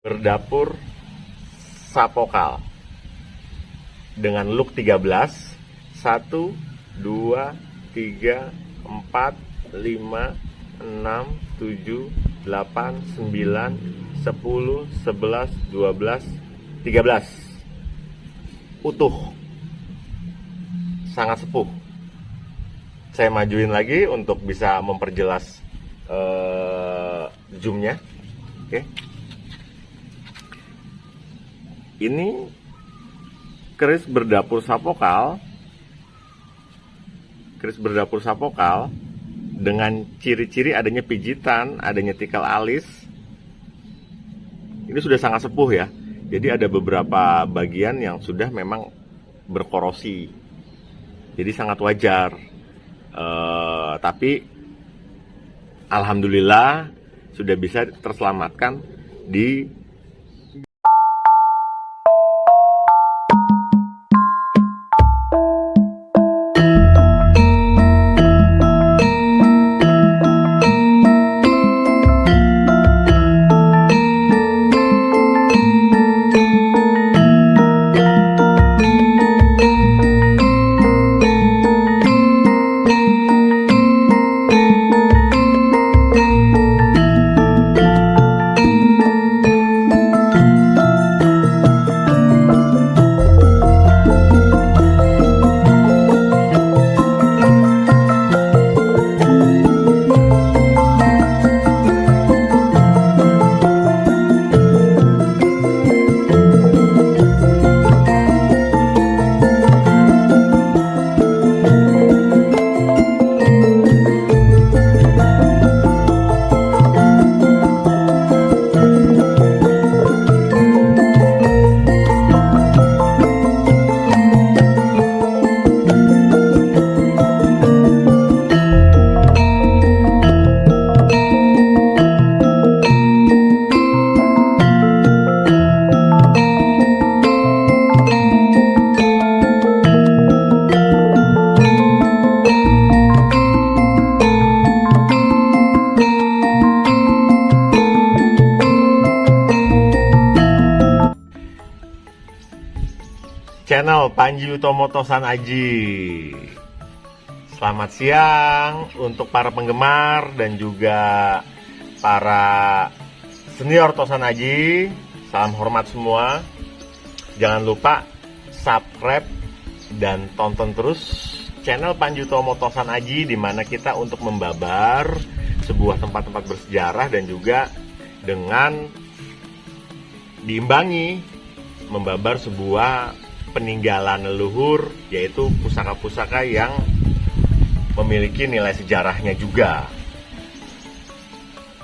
Berdapur Sapokal dengan look 13. 1, 2, 3, 4, 5, 6, 7, 8, 9, 10, 11, 12, 13. Utuh. Sangat sepuh. Saya majuin lagi untuk bisa memperjelas zoomnya. Oke. Ini keris berdapur sapokal dengan ciri-ciri adanya pijitan, adanya tikal alis. Ini sudah sangat sepuh ya. Jadi ada beberapa bagian yang sudah memang berkorosi. Jadi sangat wajar. Tapi alhamdulillah sudah bisa terselamatkan di channel Panji Utomo Tosan Aji. Selamat siang untuk para penggemar dan juga para senior Tosan Aji. Salam hormat semua. Jangan lupa subscribe dan tonton terus channel Panji Utomo Tosan Aji, di mana kita untuk membabar sebuah tempat-tempat bersejarah dan juga dengan diimbangi membabar sebuah peninggalan leluhur, yaitu pusaka-pusaka yang memiliki nilai sejarahnya juga.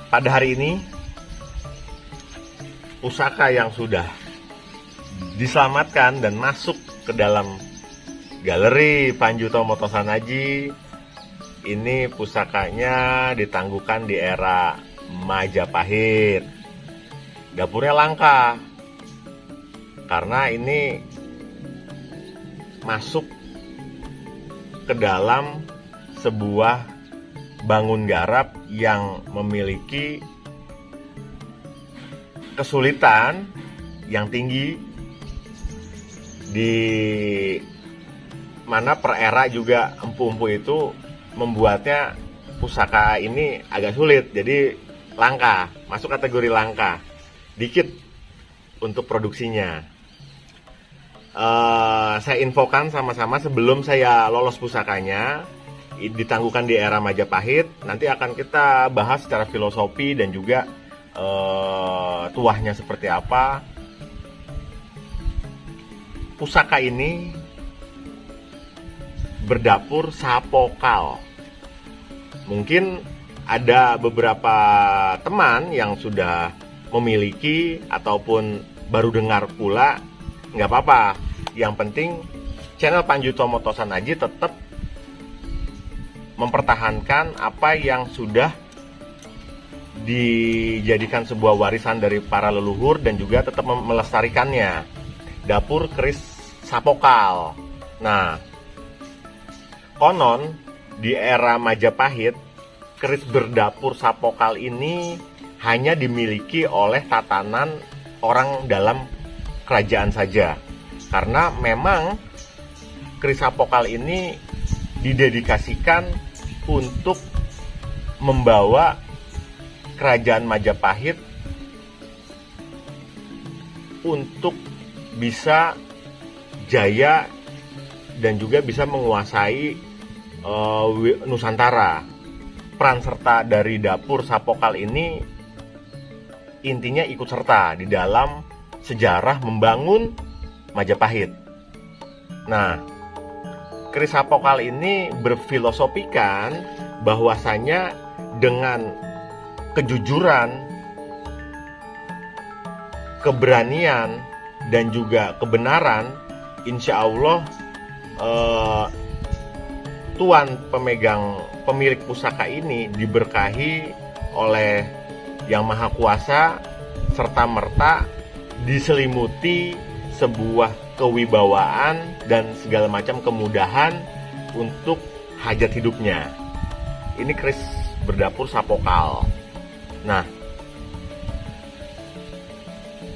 Pada hari ini, pusaka yang sudah diselamatkan dan masuk ke dalam galeri Panji Utomo Tosan Aji, ini pusakanya ditangguhkan di era Majapahit. Dapurnya langka karena ini masuk ke dalam sebuah bangun garap yang memiliki kesulitan yang tinggi, di mana per era juga empu-empu itu membuatnya pusaka ini agak sulit, jadi langka, masuk kategori langka, dikit untuk produksinya. Saya infokan sama-sama sebelum saya lolos pusakanya, ditangguhkan di era Majapahit. Nanti akan kita bahas secara filosofi dan juga tuahnya seperti apa. Pusaka ini berdapur sapokal. Mungkin ada beberapa teman yang sudah memiliki ataupun baru dengar pula, nggak apa-apa. Yang penting channel Panji Utomo Tosan Aji tetap mempertahankan apa yang sudah dijadikan sebuah warisan dari para leluhur dan juga tetap melestarikannya. Dapur keris sapokal. Nah, konon di era Majapahit, keris berdapur sapokal ini hanya dimiliki oleh tatanan orang dalam kerajaan saja. Karena memang keris apokal ini didedikasikan untuk membawa kerajaan Majapahit untuk bisa jaya dan juga bisa menguasai Nusantara. Peran serta dari dapur Sapokal ini intinya ikut serta di dalam sejarah membangun Majapahit. Nah, keris Sapokal ini berfilosofikan bahwasanya dengan kejujuran, keberanian, dan juga kebenaran, insya Allah tuan pemilik pusaka ini diberkahi oleh Yang Maha Kuasa, serta merta diselimuti sebuah kewibawaan dan segala macam kemudahan untuk hajat hidupnya. Ini keris berdapur Sapokal. Nah,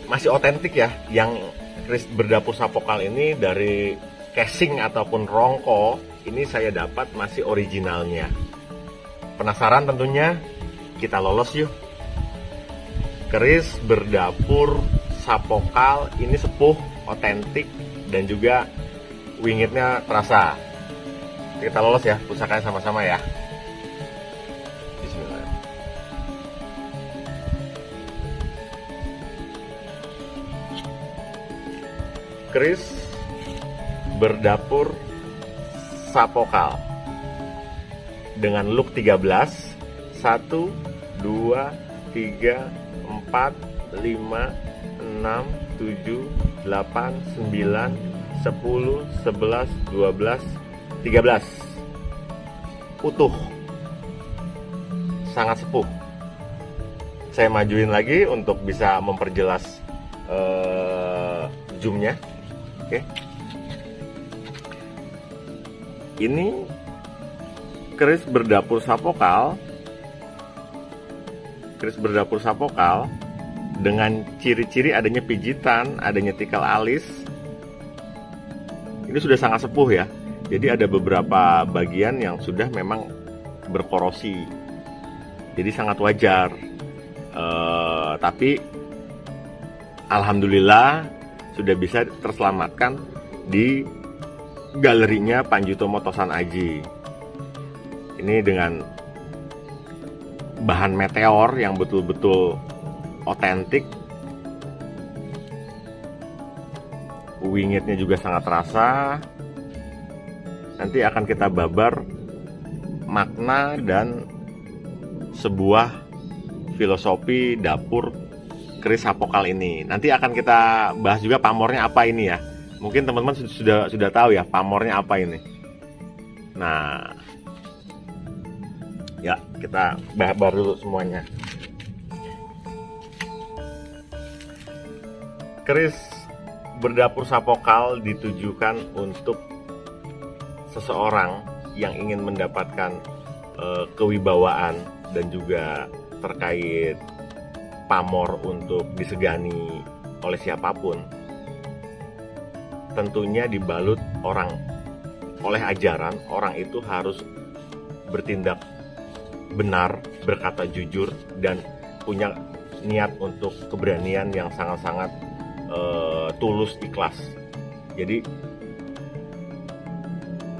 masih otentik ya, yang keris berdapur Sapokal ini dari casing ataupun rongko ini saya dapat masih originalnya. Penasaran tentunya? Kita lolos yuk. Keris berdapur Sapokal ini sepuh, otentik, dan juga wingitnya terasa. Kita lolos ya, pusakanya sama-sama ya. Bismillah. Keris berdapur Sapokal dengan look 13, 1, 2, 3, 4, 5, 6, 7, 8, 9, 10, 11, 12, 13. Utuh. Sangat sepuh. Saya majuin lagi untuk bisa memperjelas zoomnya. Oke. Ini keris berdapur Sapokal. Keris berdapur Sapokal dengan ciri-ciri adanya pijitan, adanya tikal alis. Ini sudah sangat sepuh ya. Jadi ada beberapa bagian yang sudah memang berkorosi. Jadi sangat wajar. Tapi alhamdulillah sudah bisa terselamatkan di galerinya Panjutomo Tosan Aji. Ini dengan bahan meteor yang betul-betul otentik. Wingitnya juga sangat terasa. Nanti akan kita babar makna dan sebuah filosofi dapur keris Sapokal ini. Nanti akan kita bahas juga pamornya apa ini ya. Mungkin teman-teman sudah tahu ya pamornya apa ini. Nah, ya kita bahas dulu semuanya. Keris berdapur Sapokal ditujukan untuk seseorang yang ingin mendapatkan kewibawaan dan juga terkait pamor untuk disegani oleh siapapun. Tentunya dibalut oleh ajaran, orang itu harus bertindak benar, berkata jujur, dan punya niat untuk keberanian yang sangat-sangat tulus, ikhlas. Jadi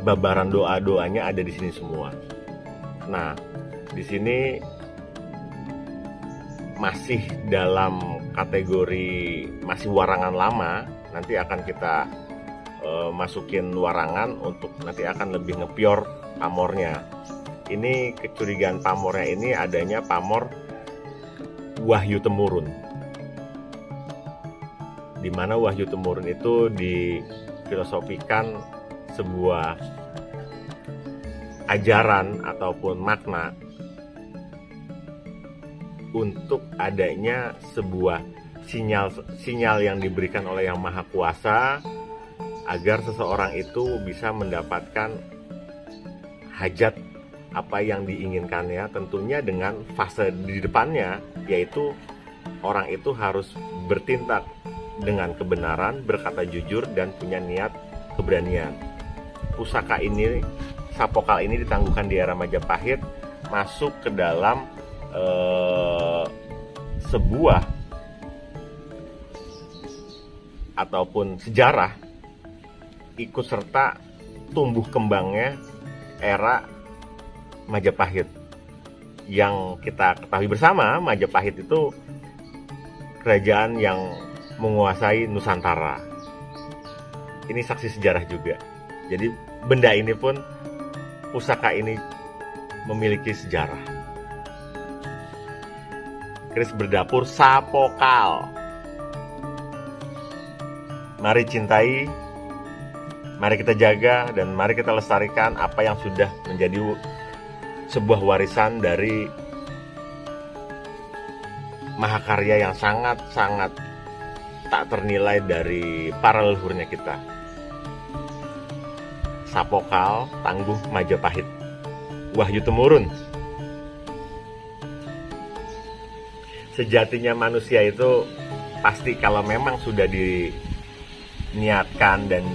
babaran doa-doanya ada di sini semua. Nah, di sini masih dalam kategori masih warangan lama. Nanti akan kita masukin warangan untuk nanti akan lebih ngepior pamornya. Ini kecurigaan pamornya ini adanya pamor Wahyu Temurun. Di mana Wahyu Temurun itu difilosofikan sebuah ajaran ataupun makna untuk adanya sebuah sinyal yang diberikan oleh Yang Maha Kuasa agar seseorang itu bisa mendapatkan hajat apa yang diinginkannya, tentunya dengan fase di depannya, yaitu orang itu harus bertindak dengan kebenaran, berkata jujur, dan punya niat keberanian. Pusaka ini, sapokal ini ditangguhkan di era Majapahit, masuk ke dalam sebuah ataupun sejarah ikut serta tumbuh kembangnya era Majapahit. Yang kita ketahui bersama, Majapahit itu kerajaan yang menguasai Nusantara. Ini saksi sejarah juga. Jadi benda ini pun, pusaka ini memiliki sejarah. Keris berdapur sapokal. Mari cintai, mari kita jaga, dan mari kita lestarikan apa yang sudah menjadi sebuah warisan dari mahakarya yang sangat-sangat tak ternilai dari para leluhurnya kita. Sapokal Tangguh Majapahit, Wahyu Temurun. Sejatinya manusia itu pasti kalau memang sudah diniatkan dan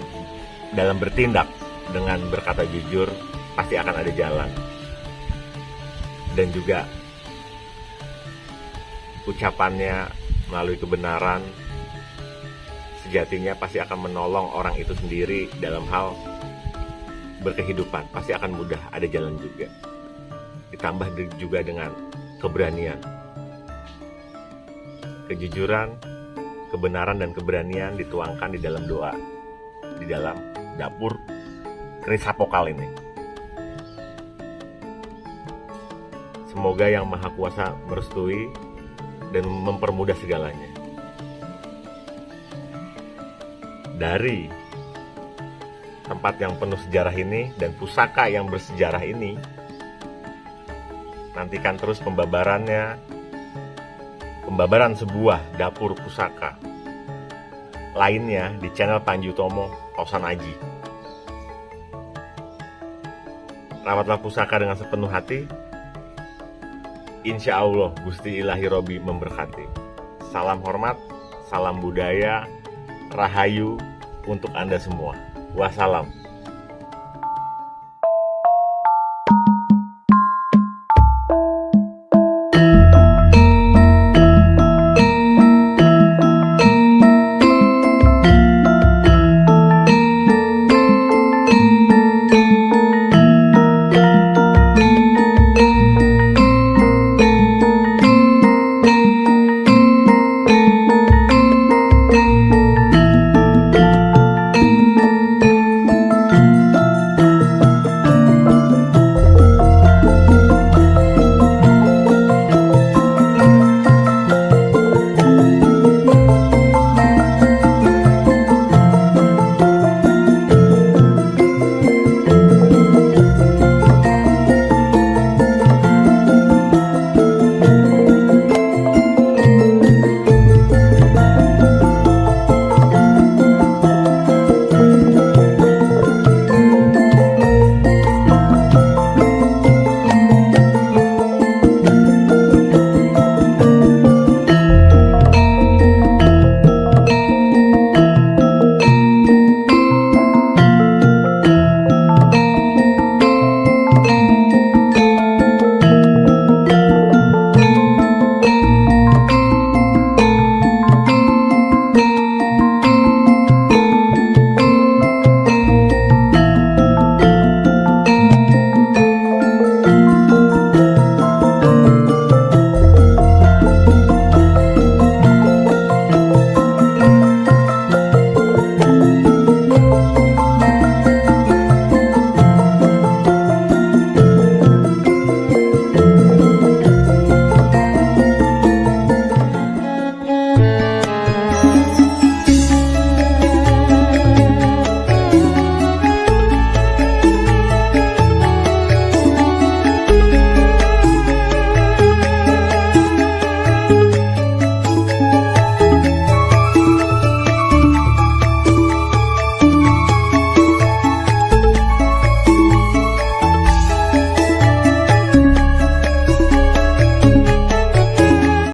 dalam bertindak dengan berkata jujur, pasti akan ada jalan. Dan juga ucapannya melalui kebenaran, sejatinya pasti akan menolong orang itu sendiri dalam hal berkehidupan. Pasti akan mudah, ada jalan juga. Ditambah juga dengan keberanian. Kejujuran, kebenaran, dan keberanian dituangkan di dalam doa, di dalam dapur keris sapokal ini. Semoga Yang Maha Kuasa merestui dan mempermudah segalanya. Dari tempat yang penuh sejarah ini dan pusaka yang bersejarah ini, nantikan terus pembabaran sebuah dapur pusaka lainnya di channel Panji Utomo Tosan Aji. Rawatlah pusaka dengan sepenuh hati. Insya Allah Gusti Ilahi Robi memberkati. Salam hormat, salam budaya, rahayu untuk Anda semua. Wassalam.